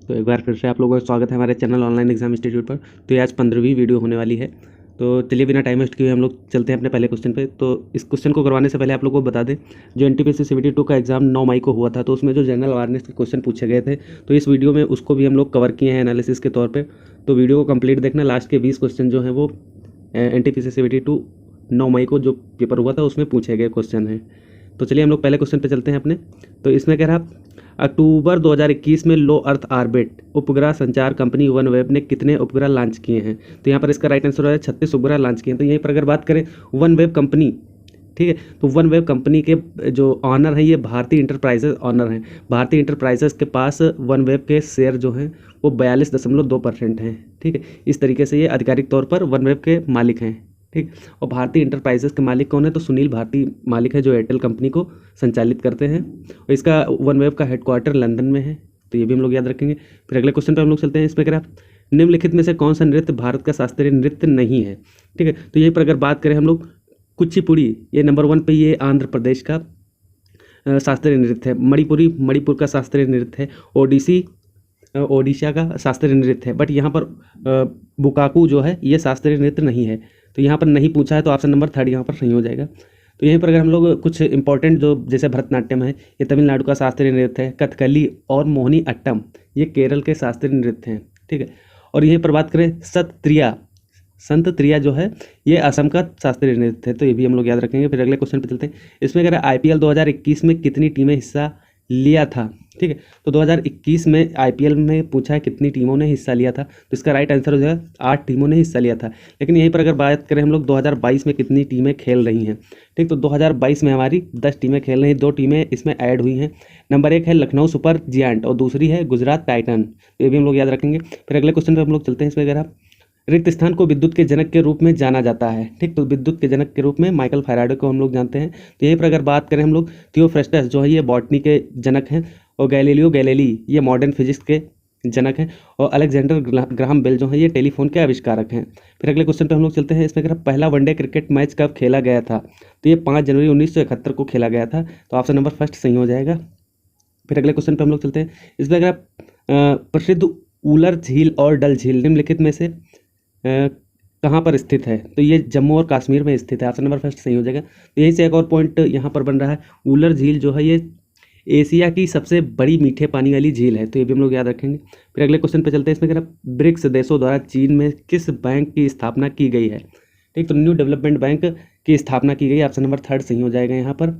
तो एक बार फिर से आप लोगों का स्वागत है हमारे चैनल ऑनलाइन एग्जाम इंस्टीट्यूट पर। तो ये आज 15वीं वीडियो होने वाली है। तो चलिए बिना टाइम वेस्ट किए हम लोग चलते हैं अपने पहले क्वेश्चन पे। तो इस क्वेश्चन को करवाने से पहले आप लोगों को बता दें, जो एनटीपीसी CBT 2 का एग्जाम 9 मई को हुआ था, तो उसमें जो जनरल अवेयरनेस के क्वेश्चन पूछे गए थे, तो इस वीडियो में उसको भी हम लोग कवर किए हैं एनालिसिस के तौर पर। तो वीडियो को कंप्लीट देखना। लास्ट के 20 क्वेश्चन जो हैं वो एनटीपीसी CBT 2 9 मई को जो पेपर हुआ था उसमें पूछे गए क्वेश्चन हैं। तो चलिए हम लोग पहले क्वेश्चन पे चलते हैं अपने। तो इसमें कह रहा अक्टूबर 2021 में लो अर्थ ऑर्बिट उपग्रह संचार कंपनी वनवेब ने कितने उपग्रह लॉन्च किए हैं। तो यहाँ पर इसका राइट आंसर है 36 उपग्रह लॉन्च किए हैं। तो यहीं पर अगर बात करें वनवेब कंपनी, ठीक है, तो वनवेब कंपनी के जो ऑनर हैं ये भारतीय इंटरप्राइजेज ऑनर हैं। भारतीय इंटरप्राइजेज के पास वनवेब के शेयर जो हैं वो 42.2% हैं। ठीक है, इस तरीके से ये आधिकारिक तौर पर वनवेब के मालिक हैं। ठीक, और भारतीय इंटरप्राइजेस के मालिक कौन है, तो सुनील भारती मालिक है, जो एयरटेल कंपनी को संचालित करते हैं। और इसका वनवेब का हेडक्वार्टर लंदन में है। तो ये भी हम लोग याद रखेंगे। फिर अगले क्वेश्चन पे हम लोग चलते हैं। इसमें कह रहा निम्नलिखित में से कौन सा नृत्य भारत का शास्त्रीय नृत्य नहीं है। ठीक है, तो यहीं पर अगर बात करें हम लोग कुचिपुड़ी, ये नंबर 1 पे ये आंध्र प्रदेश का शास्त्रीय नृत्य है। मणिपुर का शास्त्रीय नृत्य है। ओडिशा का शास्त्रीय नृत्य है। बट यहाँ पर बुकाकू जो है ये शास्त्रीय नृत्य नहीं है। तो यहाँ पर नहीं पूछा है, तो ऑप्शन नंबर 3 यहाँ पर सही हो जाएगा। तो यहीं पर अगर हम लोग कुछ इंपॉर्टेंट जो जैसे भरतनाट्यम है ये तमिलनाडु का शास्त्रीय नृत्य है। कथकली और मोहिनी अट्टम ये केरल के शास्त्रीय नृत्य हैं। ठीक है, और यहीं पर बात करें संत त्रिया जो है ये असम का शास्त्रीय नृत्य है। तो ये भी हम लोग याद रखेंगे। फिर अगले क्वेश्चन पे चलते हैं। इसमें अगर IPL 2021 में कितनी टीमें हिस्सा लिया था। ठीक है, तो 2021 में IPL में पूछा है कितनी टीमों ने हिस्सा लिया था। तो इसका राइट आंसर हो जाएगा 8 टीमों ने हिस्सा लिया था। लेकिन यहीं पर अगर बात करें हम लोग 2022 में कितनी टीमें खेल रही हैं। ठीक, तो 2022 में हमारी 10 टीमें खेल रही हैं। 2 टीमें इसमें ऐड हुई हैं। नंबर 1 है लखनऊ सुपर जियांट और दूसरी है गुजरात टाइटन। तो ये भी हम लोग याद रखेंगे। फिर अगले क्वेश्चन पर हम लोग चलते हैं। इसमें अगर रिक्त स्थान को विद्युत के जनक के रूप में जाना जाता है। ठीक, तो विद्युत के जनक के रूप में माइकल फैराडे को हम लोग जानते हैं। तो यहीं पर अगर बात करें हम लोग थियोफ्रास्टस जो है ये बॉटनी के जनक हैं। और गैलीलियो गैलीली ये मॉडर्न फिजिक्स के जनक हैं। और अलेक्जेंडर ग्राहम बेल जो है ये टेलीफोन के आविष्कारक हैं। फिर अगले क्वेश्चन पे हम लोग चलते हैं। इसमें अगर पहला वनडे क्रिकेट मैच कब खेला गया था, तो ये 5 जनवरी 1971 को खेला गया था। तो ऑप्शन नंबर 1 सही हो जाएगा। फिर अगले क्वेश्चन पे हम लोग चलते हैं। इसमें अगर प्रसिद्ध उलर झील और डल झील निम्नलिखित में से कहाँ पर स्थित है, तो ये जम्मू और कश्मीर में स्थित है। ऑप्शन नंबर 1 सही हो जाएगा। तो यहीं से एक और पॉइंट यहाँ पर बन रहा है, उलर झील जो है ये एशिया की सबसे बड़ी मीठे पानी वाली झील है। तो ये भी हम लोग याद रखेंगे। फिर अगले क्वेश्चन पे चलते हैं। इसमें अगर ब्रिक्स देशों द्वारा चीन में किस बैंक की स्थापना की गई है। ठीक, तो न्यू डेवलपमेंट बैंक की स्थापना की गई। ऑप्शन नंबर 3 सही हो जाएगा यहाँ पर।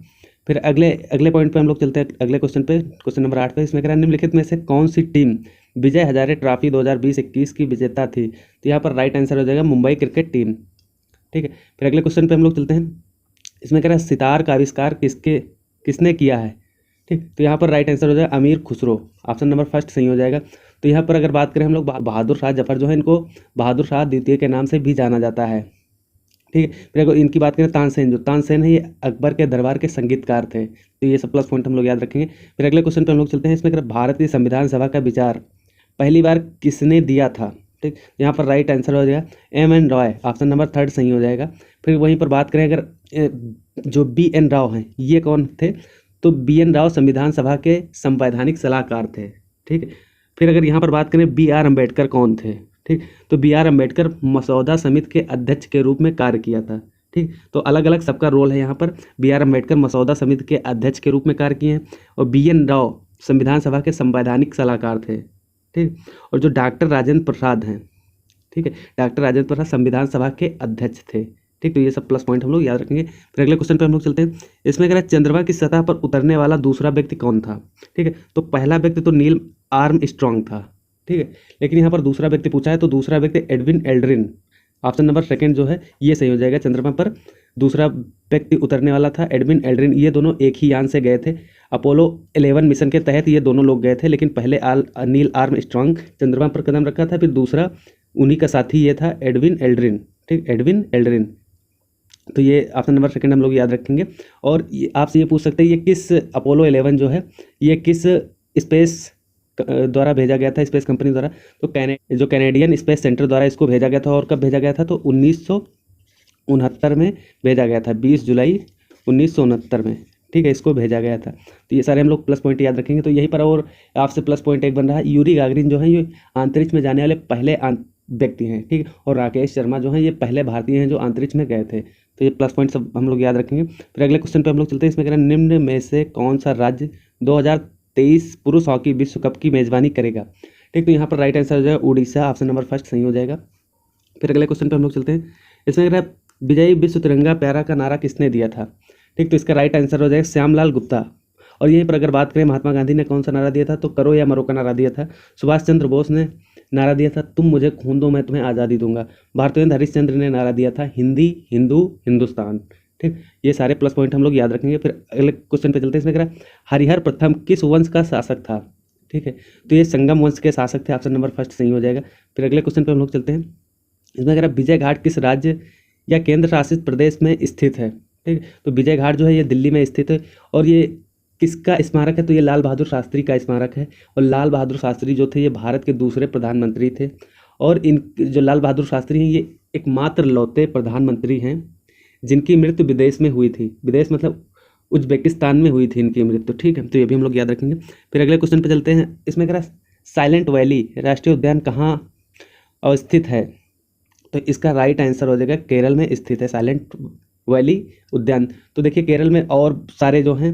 फिर अगले पॉइंट पे हम लोग चलते हैं अगले क्वेश्चन पे, क्वेश्चन नंबर 8 पे। इसमें कह निम्नलिखित में से कौन सी टीम विजय हजारे ट्रॉफी 2020-21 की विजेता थी। तो यहाँ पर राइट आंसर हो जाएगा मुंबई क्रिकेट टीम। ठीक है, फिर अगले क्वेश्चन पे हम लोग चलते हैं। इसमें कह रहा है सितार का आविष्कार किसने किया है। ठीक, तो यहाँ पर राइट आंसर हो जाएगा अमीर खुसरो। ऑप्शन नंबर 1 सही हो जाएगा। तो यहाँ पर अगर बात करें हम लोग बहादुर शाह जफर जो है इनको बहादुर शाह द्वितीय के नाम से भी जाना जाता है। ठीक है, फिर अगर इनकी बात करें तानसेन है ये अकबर के दरबार के संगीतकार थे। तो ये सब प्लस पॉइंट हम लोग याद रखेंगे। फिर अगले क्वेश्चन पे हम लोग चलते हैं। इसमें अगर भारतीय संविधान सभा का विचार पहली बार किसने दिया था। ठीक, यहाँ पर राइट आंसर हो जाएगा M.N. रॉय। ऑप्शन नंबर 3 सही हो जाएगा। फिर वहीं पर बात करें अगर जो B.N. राव हैं ये कौन थे, तो B.N. राव संविधान सभा के संवैधानिक सलाहकार थे। ठीक है, फिर अगर यहाँ पर बात करें B.R. अम्बेडकर कौन थे। ठीक, तो B.R. अम्बेडकर मसौदा समिति के अध्यक्ष के रूप में कार्य किया था। ठीक, तो अलग अलग सबका रोल है यहाँ पर। B.R. अम्बेडकर मसौदा समिति के अध्यक्ष के रूप में कार्य किए हैं और B.N. राव संविधान सभा के संवैधानिक सलाहकार थे। ठीक, और जो डॉक्टर राजेंद्र प्रसाद हैं, ठीक है, डॉक्टर राजेंद्र प्रसाद संविधान सभा के अध्यक्ष थे। ठीक, तो ये सब प्लस पॉइंट हम लोग याद रखेंगे। फिर अगले क्वेश्चन पे हम लोग चलते हैं। इसमें अगर चंद्रमा की सतह पर उतरने वाला दूसरा व्यक्ति कौन था। ठीक है, तो पहला व्यक्ति तो नील आर्मस्ट्रॉन्ग था। ठीक है, लेकिन यहाँ पर दूसरा व्यक्ति पूछा है, तो दूसरा व्यक्ति एडविन एल्ड्रिन। ऑप्शन नंबर 2 जो है ये सही हो जाएगा। चंद्रमा पर दूसरा व्यक्ति उतरने वाला था एडविन एल्ड्रिन। ये दोनों एक ही यान से गए थे। अपोलो 11 मिशन के तहत ये दोनों लोग गए थे, लेकिन पहले नील आर्मस्ट्रॉन्ग चंद्रमा पर कदम रखा था, फिर दूसरा उन्हीं का साथी ये था एडविन एल्ड्रिन। ठीक, एडविन एल्ड्रिन। तो ये ऑप्शन नंबर 2 हम लोग याद रखेंगे। और आपसे ये पूछ सकते हैं ये किस अपोलो 11 जो है ये किस स्पेस द्वारा भेजा गया था, स्पेस कंपनी द्वारा। तो जो कैनेडियन स्पेस सेंटर द्वारा इसको भेजा गया था। और कब भेजा गया था, तो 1969 में भेजा गया था, 20 जुलाई 1969 में। ठीक है, इसको भेजा गया था। तो ये सारे हम लोग प्लस पॉइंट याद रखेंगे। तो यहीं पर और आपसे प्लस पॉइंट एक बन रहा है, यूरी गागरिन जो है ये अंतरिक्ष में जाने वाले पहले व्यक्ति हैं, ठीक है। और राकेश शर्मा जो है ये पहले भारतीय हैं जो अंतरिक्ष में गए थे। तो ये प्लस पॉइंट सब हम लोग याद रखेंगे। फिर अगले क्वेश्चन पे हम लोग चलते हैं। इसमें कह रहे हैं निम्न में से कौन सा राज्य 2023 पुरुष हॉकी विश्व कप की मेजबानी करेगा, ठीक। तो यहाँ पर राइट आंसर हो जाएगा उड़ीसा, ऑप्शन नंबर फर्स्ट सही हो जाएगा। फिर अगले क्वेश्चन पे हम लोग चलते हैं। इसमें कह रहा है विजयी विश्व तिरंगा प्यारा का नारा किसने दिया था, ठीक। तो इसका राइट आंसर हो जाएगा श्यामलाल गुप्ता। और यहीं पर अगर बात करें महात्मा गांधी ने कौन सा नारा दिया था, तो करो या मरो का नारा दिया था। सुभाष चंद्र बोस ने नारा दिया था तुम मुझे खून दो मैं तुम्हें आज़ादी दूंगा। भारतेंद्र हरिश्चंद्र ने नारा दिया था हिंदी हिंदू हिंदुस्तान, ठीक। ये सारे प्लस पॉइंट हम लोग याद रखेंगे। फिर अगले क्वेश्चन पे चलते हैं। इसमें कह रहा है हरिहर प्रथम किस वंश का शासक था, ठीक है। तो ये संगम वंश के शासक थे, ऑप्शन नंबर फर्स्ट सही हो जाएगा। फिर अगले क्वेश्चन पे हम लोग चलते हैं। इसमें कह रहा है विजय घाट किस राज्य या केंद्र शासित प्रदेश में स्थित है, ठीक। तो विजय घाट जो है ये दिल्ली में स्थित है। और ये किसका स्मारक है, तो ये लाल बहादुर शास्त्री का स्मारक है। और लाल बहादुर शास्त्री जो थे ये भारत के दूसरे प्रधानमंत्री थे। और इन जो लाल बहादुर शास्त्री हैं ये एकमात्र लौते प्रधानमंत्री हैं जिनकी मृत्यु विदेश में हुई थी। विदेश मतलब उज्बेकिस्तान में हुई थी इनकी मृत्यु, ठीक है। तो ये भी हम लोग याद रखेंगे। फिर अगले क्वेश्चन पे चलते हैं। इसमें कह रहा है साइलेंट वैली राष्ट्रीय उद्यान कहाँ अवस्थित है, तो इसका राइट आंसर हो जाएगा केरल में स्थित है साइलेंट वैली उद्यान। तो देखिए केरल में और सारे जो हैं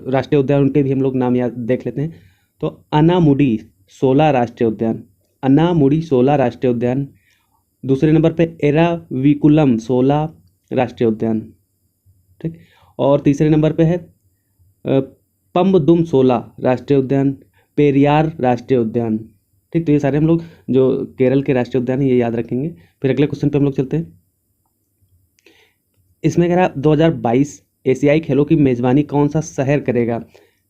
राष्ट्रीय उद्यान उनके भी हम लोग नाम याद देख लेते हैं। तो अनामुडी 16 राष्ट्रीय उद्यान, अनामुडी 16 राष्ट्रीय उद्यान। दूसरे नंबर पे एराविकुलम 16 राष्ट्रीय उद्यान, ठीक। और तीसरे नंबर पे है पम्बदुम 16 राष्ट्रीय उद्यान, पेरियार राष्ट्रीय उद्यान, ठीक। तो ये सारे हम लोग जो केरल के राष्ट्रीय उद्यान है ये याद रखेंगे। फिर अगले क्वेश्चन पे हम लोग चलते हैं। इसमें कह रहा है 2022 एशियाई खेलों की मेज़बानी कौन सा शहर करेगा,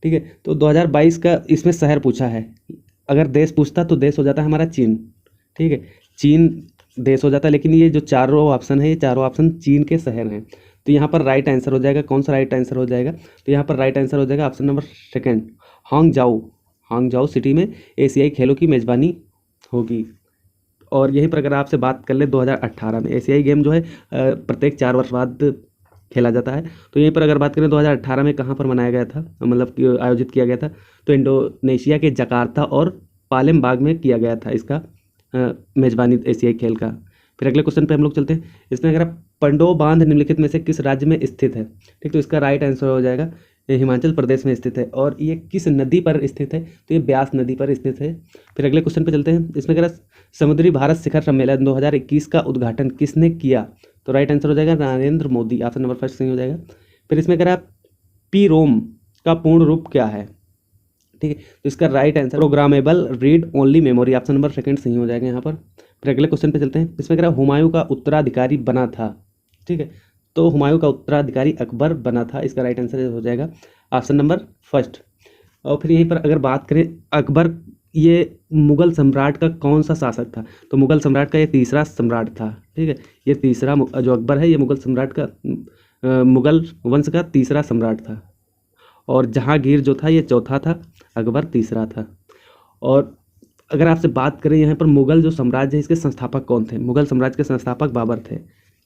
ठीक है। तो 2022 का इसमें शहर पूछा है। अगर देश पूछता तो देश हो जाता है हमारा चीन, ठीक है। चीन देश हो जाता है, लेकिन ये जो चारों ऑप्शन है ये चारों ऑप्शन चीन के शहर हैं। तो यहाँ पर राइट आंसर हो जाएगा, कौन सा राइट आंसर हो जाएगा, तो यहाँ पर राइट आंसर हो जाएगा option number second, Hangzhou city में एशियाई खेलों की मेज़बानी होगी। और यहीं पर अगर आपसे बात कर ले 2018 में एशियाई गेम जो है प्रत्येक 4 वर्ष बाद खेला जाता है। तो यहीं पर अगर बात करें 2018 में कहाँ पर मनाया गया था, मतलब कि आयोजित किया गया था, तो इंडोनेशिया के जकार्ता और पालेमबांग में किया गया था इसका मेज़बानी एशियाई खेल का। फिर अगले क्वेश्चन पे हम लोग चलते हैं। इसमें अगर पंडो बांध निम्नलिखित में से किस राज्य में स्थित है, ठीक। तो इसका राइट आंसर हो जाएगा ये हिमाचल प्रदेश में स्थित है। और ये किस नदी पर स्थित है, तो ये ब्यास नदी पर स्थित है। फिर अगले क्वेश्चन पे चलते हैं। इसमें कह समुद्री भारत शिखर सम्मेलन 2021 का उद्घाटन किसने किया, तो राइट आंसर हो जाएगा Narendra Modi, option number first सही हो जाएगा। फिर इसमें कह रहा है पी रोम का पूर्ण रूप क्या है, ठीक है। तो इसका right answer programmable read only memory, option number second सही हो जाएगा यहाँ पर। फिर अगले क्वेश्चन पे चलते हैं। इसमें कह रहा है हुमायूं का उत्तराधिकारी बना था, ठीक है। तो हुमायूं का उत्तराधिकारी अकबर बना था, इसका राइट आंसर हो जाएगा ऑप्शन नंबर फर्स्ट। और फिर यहीं पर अगर बात करें अकबर ये मुगल सम्राट का कौन सा शासक था, तो मुगल सम्राट का ये तीसरा सम्राट था, ठीक है। ये तीसरा जो अकबर है ये मुगल सम्राट का मुगल वंश का तीसरा सम्राट था। और जहांगीर जो था ये चौथा था, अकबर तीसरा था। और अगर आपसे बात करें यहाँ पर मुगल जो साम्राज्य है इसके संस्थापक कौन थे, मुगल साम्राज्य के संस्थापक बाबर थे,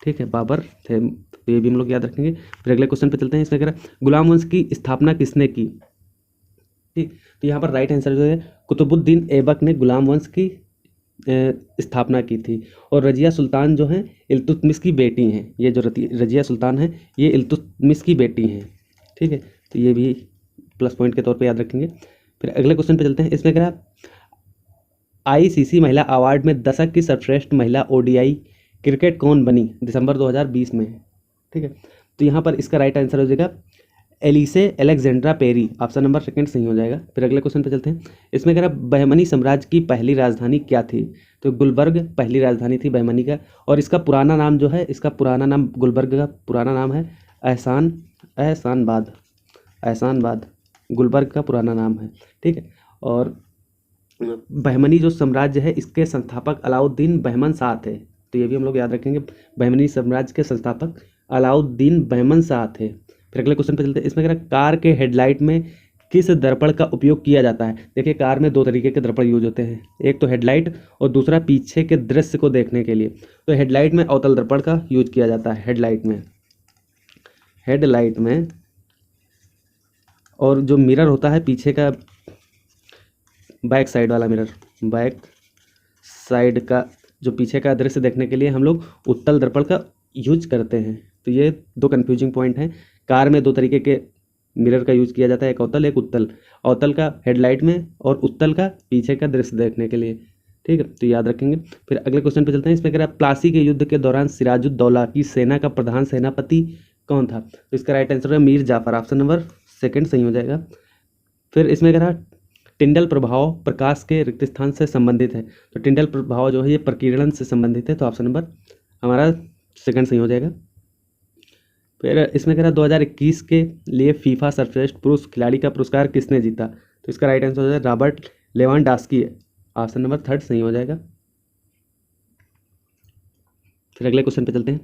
ठीक है, बाबर थे। तो ये भी हम लोग याद रखेंगे। फिर अगले क्वेश्चन पे चलते हैं। इसमें कह रहा है गुलाम वंश की स्थापना किसने की, ठीक। तो यहाँ पर राइट आंसर जो है कुतुबुद्दीन ऐबक ने गुलाम वंश की स्थापना की थी। और रजिया सुल्तान जो हैं इल्तुतमिश की बेटी हैं, ये जो रजिया सुल्तान है ये इल्तुतमिश की बेटी हैं, ठीक है। तो ये भी प्लस पॉइंट के तौर पे याद रखेंगे। फिर अगले क्वेश्चन पे चलते हैं। इसमें कह रहा है आईसीसी महिला अवार्ड में दशक की सर्वश्रेष्ठ महिला ओडीआई क्रिकेट कौन बनी दिसंबर 2020 में, ठीक है। तो यहाँ पर इसका राइट आंसर हो जाएगा Elyse Alexandra Perry, option number second सही हो जाएगा। फिर अगले क्वेश्चन पे चलते हैं। इसमें कह रहा है बहमनी साम्राज्य की पहली राजधानी क्या थी, तो गुलबर्ग पहली राजधानी थी बहमनी का। और इसका पुराना नाम जो है, इसका पुराना नाम गुलबर्ग का पुराना नाम है एहसानबाद, गुलबर्ग का पुराना नाम है, ठीक है। और बहमनी जो साम्राज्य है इसके संस्थापक अलाउद्दीन बहमन शाह थे, तो ये भी हम लोग याद रखेंगे। बहमनी साम्राज्य के संस्थापक अलाउद्दीन बहमन शाह थे। फिर अगले क्वेश्चन पे चलते हैं। इसमें कह रहा है कार के हेडलाइट में किस दर्पण का उपयोग किया जाता है। देखिए कार में 2 तरीके के दर्पण यूज होते हैं, एक तो हेडलाइट और दूसरा पीछे के दृश्य को देखने के लिए। तो हेडलाइट में अवतल दर्पण का यूज किया जाता है। हेडलाइट में और जो मिरर होता है पीछे का बैक साइड वाला मिरर, बैक साइड का जो पीछे का दृश्य देखने के लिए हम लोग उत्तल दर्पण का यूज करते हैं। तो ये दो कन्फ्यूजिंग पॉइंट हैं। कार में दो तरीके के मिरर का यूज़ किया जाता है, एक अवतल एक उत्तल। अवतल का हेडलाइट में और उत्तल का पीछे का दृश्य देखने के लिए। ठीक है, तो याद रखेंगे। फिर अगले क्वेश्चन पे चलते हैं। इसमें कह रहा है प्लासी के युद्ध के दौरान सिराजुद्दौला की सेना का प्रधान सेनापति कौन था? तो इसका राइट आंसर है Mir Jafar. Option number second सही हो जाएगा। फिर इसमें कह रहा है टिंडल प्रभाव प्रकाश के रिक्त स्थान से संबंधित है। तो टिंडल प्रभाव जो है ये प्रकीर्णन से संबंधित है। तो ऑप्शन नंबर हमारा सेकंड सही हो जाएगा। फिर इसमें कह रहा है 2021 के लिए फीफा सर्वश्रेष्ठ पुरुष खिलाड़ी का पुरस्कार किसने जीता? तो इसका राइट आंसर हो जाएगा Robert Lewandowski. Option number third सही हो जाएगा। फिर अगले क्वेश्चन पे चलते हैं।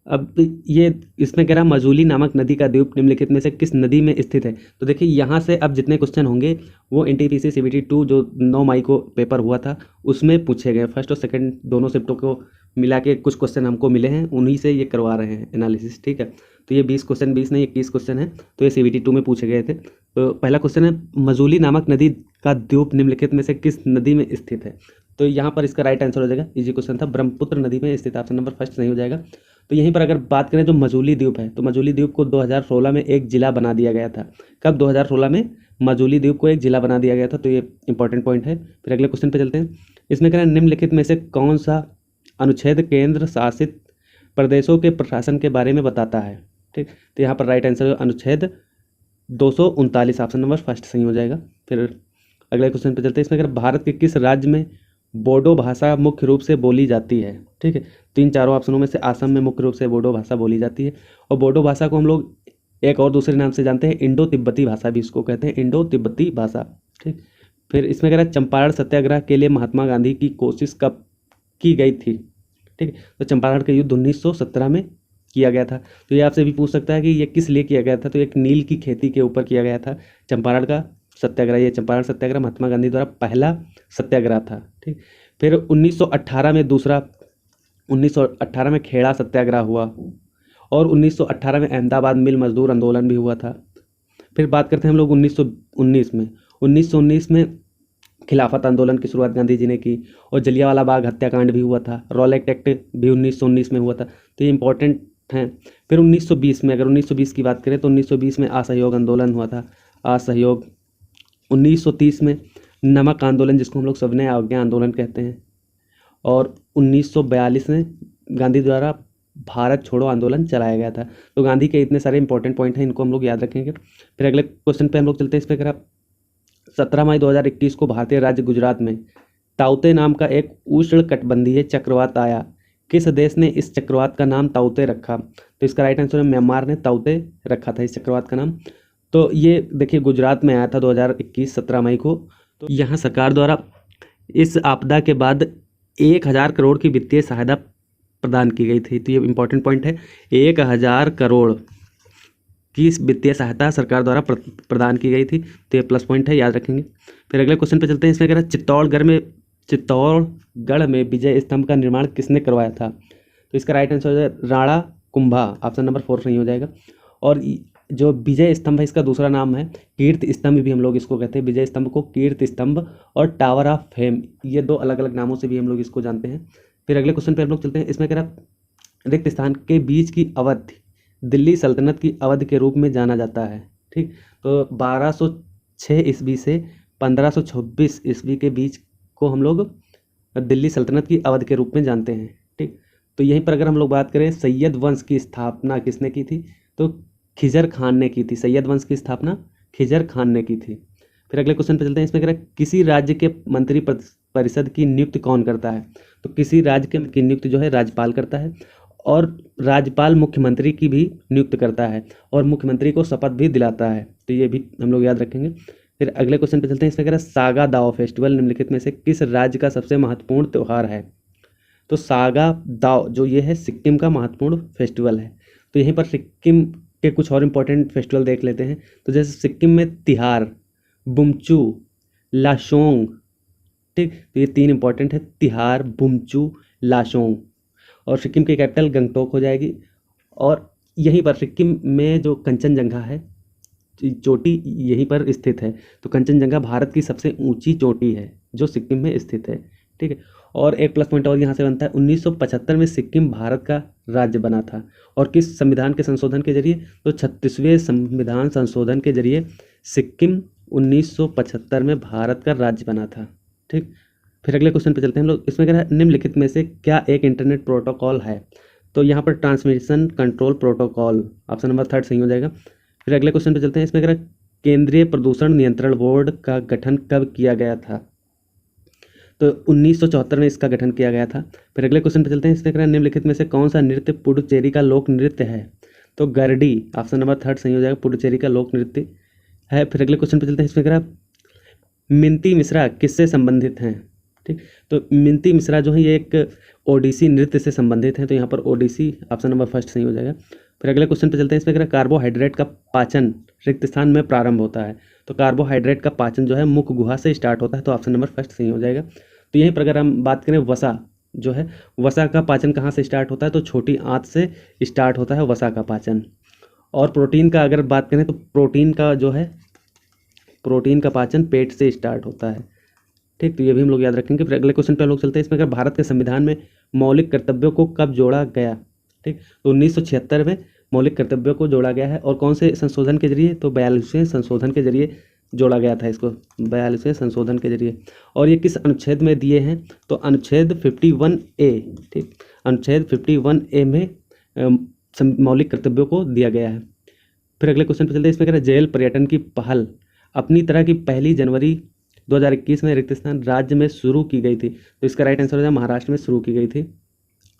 अब ये इसमें कह रहा है मजूली नामक नदी का द्वीप निम्नलिखित में से किस नदी में स्थित है? तो देखिए यहाँ से अब जितने क्वेश्चन होंगे वो एनटीपीसी CBT 2 जो 9 मई को पेपर हुआ था उसमें पूछे गए। फर्स्ट और सेकंड दोनों शिफ्टों को मिला के कुछ क्वेश्चन हमको मिले हैं, उन्हीं से ये करवा रहे हैं एनालिसिस। ठीक है, तो ये 20 क्वेश्चन 20 नहीं 21 क्वेश्चन है, तो ये CBT 2 में पूछे गए थे। तो पहला क्वेश्चन है मजूली नामक नदी का द्वीप निम्नलिखित में से किस नदी में स्थित है? तो यहाँ पर इसका राइट आंसर हो जाएगा, इजी क्वेश्चन था, ब्रह्मपुत्र नदी में स्थित। ऑप्शन नंबर फर्स्ट सही हो जाएगा। तो यहीं पर अगर बात करें जो मजूली द्वीप है, तो मजूली द्वीप को 2016 में एक जिला बना दिया गया था। कब? 2016 में मजूली द्वीप को एक जिला बना दिया गया था। तो ये इंपॉर्टेंट पॉइंट है। फिर अगले क्वेश्चन पे चलते हैं। इसमें कह रहे हैं निम्नलिखित में से कौन सा अनुच्छेद केंद्र शासित प्रदेशों के प्रशासन के बारे में बताता है? ठीक, तो यहाँ पर राइट आंसर अनुच्छेद 239। ऑप्शन नंबर फर्स्ट सही हो जाएगा। फिर अगले क्वेश्चन पे चलते हैं। इसमें अगर भारत के किस राज्य में बोडो भाषा मुख्य रूप से बोली जाती है? ठीक है, तो इन चारों ऑप्शनों में से असम में मुख्य रूप से बोडो भाषा बोली जाती है। और बोडो भाषा को हम लोग एक और दूसरे नाम से जानते हैं, इंडो तिब्बती भाषा भी इसको कहते हैं, इंडो तिब्बती भाषा। ठीक, फिर इसमें कह रहा है चंपारण सत्याग्रह के लिए महात्मा गांधी की कोशिश कब की गई थी? ठीक है, तो चंपारण का युद्ध 1917 में किया गया था। तो ये आपसे भी पूछ सकता है कि ये किस लिए किया गया था? तो एक नील की खेती के ऊपर किया गया था चंपारण का सत्याग्रह। ये चंपारण सत्याग्रह महात्मा गांधी द्वारा पहला सत्याग्रह था। ठीक, फिर 1918 में दूसरा, 1918 में खेड़ा सत्याग्रह हुआ और 1918 में अहमदाबाद मिल मजदूर आंदोलन भी हुआ था। फिर बात करते हैं हम लोग 1919 में खिलाफत आंदोलन की शुरुआत गांधी जी ने की और जलियांवाला बाग हत्याकांड भी हुआ था। रॉलेट एक्ट भी 1919 में हुआ था। तो ये इंपॉर्टेंट हैं। फिर 1920 में, अगर 1920 की बात करें तो 1920 में असहयोग आंदोलन हुआ था, असहयोग। 1930 में नमक आंदोलन जिसको हम लोग सविनय अवज्ञा आंदोलन कहते हैं। और 1942 में गांधी द्वारा भारत छोड़ो आंदोलन चलाया गया था। तो गांधी के इतने सारे इंपॉर्टेंट पॉइंट हैं, इनको हम लोग याद रखेंगे। फिर अगले क्वेश्चन पे हम लोग चलते हैं। इस पर अगर आप 17 मई 2021 को भारतीय राज्य गुजरात में ताउते नाम का एक उष्णकटिबंधीय चक्रवात आया। किस देश ने इस चक्रवात का नाम ताउते रखा? तो इसका राइट आंसर है म्यांमार ने ताउते रखा था इस चक्रवात का नाम। तो ये देखिए गुजरात में आया था 2021 17 मई को। तो यहाँ सरकार द्वारा इस आपदा के बाद 1000 करोड़ की वित्तीय सहायता प्रदान की गई थी। तो ये इंपॉर्टेंट पॉइंट है, 1000 करोड़ की वित्तीय सहायता सरकार द्वारा प्रदान की गई थी। तो ये प्लस पॉइंट है, याद रखेंगे। फिर अगले क्वेश्चन पे चलते हैं। इसमें कह रहा है चित्तौड़गढ़ में विजय स्तंभ का निर्माण किसने करवाया था? तो इसका राइट आंसर हो जाएगा राणा कुंभा। ऑप्शन नंबर 4 सही हो जाएगा। और जो विजय स्तंभ है इसका दूसरा नाम है कीर्ति स्तंभ भी हम लोग इसको कहते हैं। विजय स्तंभ को कीर्ति स्तंभ और टावर ऑफ फेम, ये दो अलग अलग नामों से भी हम लोग इसको जानते हैं। फिर अगले क्वेश्चन पे हम लोग चलते हैं। इसमें कह रहा है रिक्त स्थान के बीच की अवधि दिल्ली सल्तनत की अवधि के रूप में जाना जाता है। ठीक, तो 1206 ईस्वी से 1526 ईस्वी के बीच को हम लोग दिल्ली सल्तनत की अवधि के रूप में जानते हैं। ठीक, तो यहीं पर अगर हम लोग बात करें सैयद वंश की स्थापना किसने की थी? तो खिजर खान ने की थी। सैयद वंश की स्थापना खिजर खान ने की थी। फिर अगले क्वेश्चन पे चलते हैं। इसमें कह रहा है किसी राज्य के मंत्री परिषद की नियुक्ति कौन करता है? तो किसी राज्य की नियुक्ति जो है राज्यपाल करता है और राज्यपाल मुख्यमंत्री की भी नियुक्त करता है और मुख्यमंत्री को शपथ भी दिलाता है। तो ये भी हम लोग याद रखेंगे। फिर अगले क्वेश्चन पे चलते हैं। इसमें कह रहा है सागा दाव फेस्टिवल निम्नलिखित में से किस राज्य का सबसे महत्वपूर्ण त्यौहार है? तो सागा दाव जो ये है सिक्किम का महत्वपूर्ण फेस्टिवल है। तो यहीं पर सिक्किम के कुछ और इम्पोर्टेंट फेस्टिवल देख लेते हैं। तो जैसे सिक्किम में तिहार, बुमचू, लाशोंग। ठीक, तो ये 3 इंपॉर्टेंट है, तिहार, बुमचू, लाशोंग। और सिक्किम की कैपिटल गंगटोक हो जाएगी। और यहीं पर सिक्किम में जो कंचनजंगा है चोटी यहीं पर स्थित है। तो कंचनजंगा भारत की सबसे ऊंची चोटी है जो सिक्किम में स्थित है। ठीक है, और एक प्लस पॉइंट और यहाँ से बनता है, 1975 में सिक्किम भारत का राज्य बना था। और किस संविधान के संशोधन के जरिए? तो 36वें संविधान संशोधन के जरिए सिक्किम 1975 में भारत का राज्य बना था। ठीक, फिर अगले क्वेश्चन पे चलते हैं हम लोग। इसमें कह रहा है निम्नलिखित में से क्या एक इंटरनेट प्रोटोकॉल है? तो यहाँ पर transmission control protocol, option number 3 सही हो जाएगा। फिर अगले क्वेश्चन पे चलते हैं। इसमें कह रहा है केंद्रीय प्रदूषण नियंत्रण बोर्ड का गठन कब किया गया था? तो 1974 में इसका गठन किया गया था। फिर अगले क्वेश्चन पे चलते हैं। इसमें कह रहा है निम्नलिखित में से कौन सा नृत्य पुडुचेरी का लोक नृत्य है? तो गरडी, ऑप्शन नंबर 3 सही हो जाएगा, पुडुचेरी का लोक नृत्य है। फिर अगले क्वेश्चन पे चलते हैं। इसमें कह रहा है मिंती मिश्रा किससे संबंधित हैं? ठीक, तो मिंती मिश्रा जो है ये एक ओडिसी नृत्य से संबंधित हैं, तो यहाँ पर ओडिसी, ऑप्शन नंबर 1 सही हो जाएगा। फिर अगले क्वेश्चन पे चलते हैं। इसमें कह रहा है कार्बोहाइड्रेट का पाचन रिक्त स्थान में प्रारंभ होता है। तो कार्बोहाइड्रेट का पाचन जो है मुख गुहा से स्टार्ट होता है, तो ऑप्शन नंबर 1 सही हो जाएगा। तो यहीं पर अगर हम बात करें वसा जो है, वसा का पाचन कहाँ से स्टार्ट होता है? तो छोटी आंत से स्टार्ट होता है वसा का पाचन। और प्रोटीन का अगर बात करें तो प्रोटीन का जो है, प्रोटीन का पाचन पेट से स्टार्ट होता है। ठीक, तो ये भी हम लोग याद रखेंगे। फिर अगले क्वेश्चन पे हम लोग चलते हैं। इसमें अगर भारत के संविधान में मौलिक कर्तव्यों को कब जोड़ा गया? ठीक, तो 1976 में मौलिक कर्तव्यों को जोड़ा गया है। और कौन से संशोधन के जरिए? तो 42वें संशोधन के जरिए जोड़ा गया था इसको, 42वें संशोधन के जरिए। और ये किस अनुच्छेद में दिए हैं? तो अनुच्छेद 51A। ठीक, अनुच्छेद 51A में मौलिक कर्तव्यों को दिया गया है। फिर अगले क्वेश्चन पे चलते हैं। इसमें कह रहा है जेल पर्यटन की पहल अपनी तरह की पहली जनवरी 2021 में रिक्त स्थान राज्य में शुरू की गई थी। तो इसका राइट आंसर हो जाएगा महाराष्ट्र में शुरू की गई थी।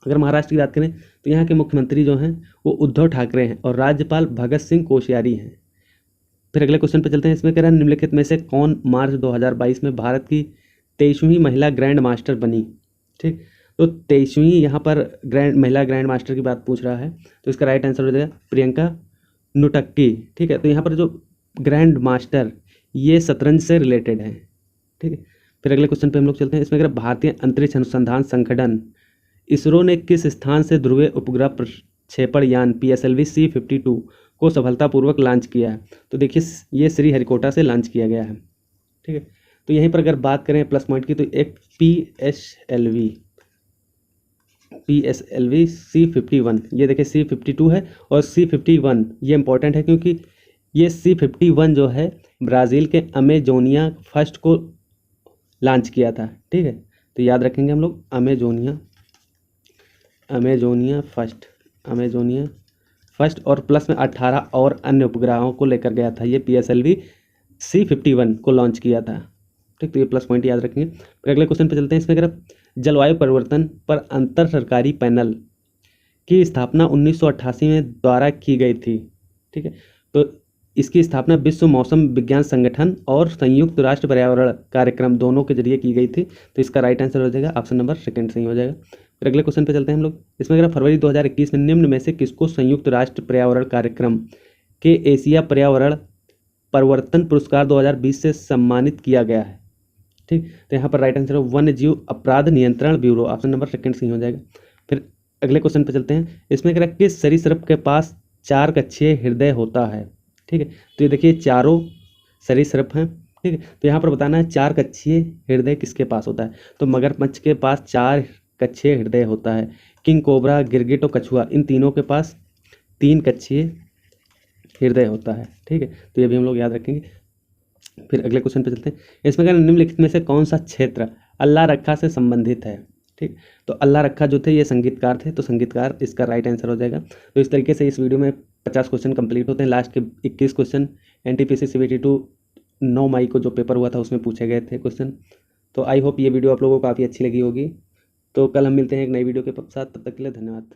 अगर महाराष्ट्र की बात करें तो यहाँ के मुख्यमंत्री जो हैं वो उद्धव ठाकरे हैं और राज्यपाल भगत सिंह कोश्यारी हैं। फिर अगले क्वेश्चन पे चलते हैं। इसमें कह रहा है निम्नलिखित में से कौन मार्च 2022 में भारत की 23वीं महिला ग्रैंड मास्टर बनी? ठीक, तो 23वीं यहाँ पर महिला ग्रैंड मास्टर की बात पूछ रहा है, तो इसका राइट आंसर हो जाएगा प्रियंका नुटक्की। ठीक है, तो यहाँ पर जो ग्रैंड मास्टर ये शतरंज से रिलेटेड है। ठीक है, फिर अगले क्वेश्चन पे हम लोग चलते हैं। इसमें अगर भारतीय अंतरिक्ष अनुसंधान संगठन इसरो ने किस स्थान से ध्रुवीय उपग्रह प्रक्षेपण यान PSLV C-52 को सफलतापूर्वक लॉन्च किया है? तो देखिए ये श्रीहरिकोटा से लॉन्च किया गया है। ठीक है, तो यहीं पर अगर बात करें प्लस पॉइंट की, तो एक PSLV C-51, ये देखिए C-52 है और C-51 ये इंपॉर्टेंट है क्योंकि ये C-51 जो है ब्राज़ील के अमेजोनिया फर्स्ट को लॉन्च किया था। ठीक है, तो याद रखेंगे हम लोग अमेजोनिया फर्स्ट और प्लस में 18 और अन्य उपग्रहों को लेकर गया था। ये PSLV C-51 को लॉन्च किया था। ठीक, तो ये प्लस पॉइंट याद रखेंगे। फिर अगले क्वेश्चन पे चलते हैं। इसमें अगर जलवायु परिवर्तन पर अंतर सरकारी पैनल की स्थापना 1988 में द्वारा की गई थी। ठीक है, तो इसकी स्थापना विश्व मौसम विज्ञान संगठन और संयुक्त राष्ट्र पर्यावरण कार्यक्रम दोनों के जरिए की गई थी। तो इसका राइट आंसर हो जाएगा ऑप्शन नंबर 2 सही हो जाएगा। फिर अगले क्वेश्चन पे चलते हैं हम लोग। इसमें अगर फरवरी 2021 में निम्न में से किसको संयुक्त राष्ट्र पर्यावरण कार्यक्रम के एशिया पर्यावरण परिवर्तन पुरस्कार 2020 से सम्मानित किया गया है? ठीक, तो यहाँ पर राइट आंसर है वन्य जीव अपराध नियंत्रण ब्यूरो, ऑप्शन नंबर 2 सही हो जाएगा। फिर अगले क्वेश्चन पे चलते हैं। इसमें कह रहा है किस सरीसृप के पास 4 कक्षीय हृदय होता है? ठीक है, तो ये देखिए चारों सरीसृप हैं। ठीक है, तो यहाँ पर बताना है 4 कक्षीय हृदय किसके पास होता है? तो मगरमच्छ के पास 4 कक्षीय हृदय होता है। किंग कोबरा, गिरगिट और कछुआ इन तीनों के पास 3 कक्षीय हृदय होता है। ठीक है, तो ये भी हम लोग याद रखेंगे। फिर अगले क्वेश्चन पे चलते हैं। इसमें क्या निम्नलिखित में से कौन सा क्षेत्र अल्लाह रखा से संबंधित है? ठीक, तो अल्लाह रखा जो थे ये संगीतकार थे, तो संगीतकार इसका राइट आंसर हो जाएगा। तो इस तरीके से इस वीडियो में 50 क्वेश्चन कंप्लीट होते हैं। लास्ट के 21 क्वेश्चन NTPC CBT 9 मई को जो पेपर हुआ था उसमें पूछे गए थे क्वेश्चन। तो आई होप ये वीडियो आप लोगों को काफ़ी अच्छी लगी होगी। तो कल हम मिलते हैं एक नई वीडियो के साथ, तब तक के लिए धन्यवाद।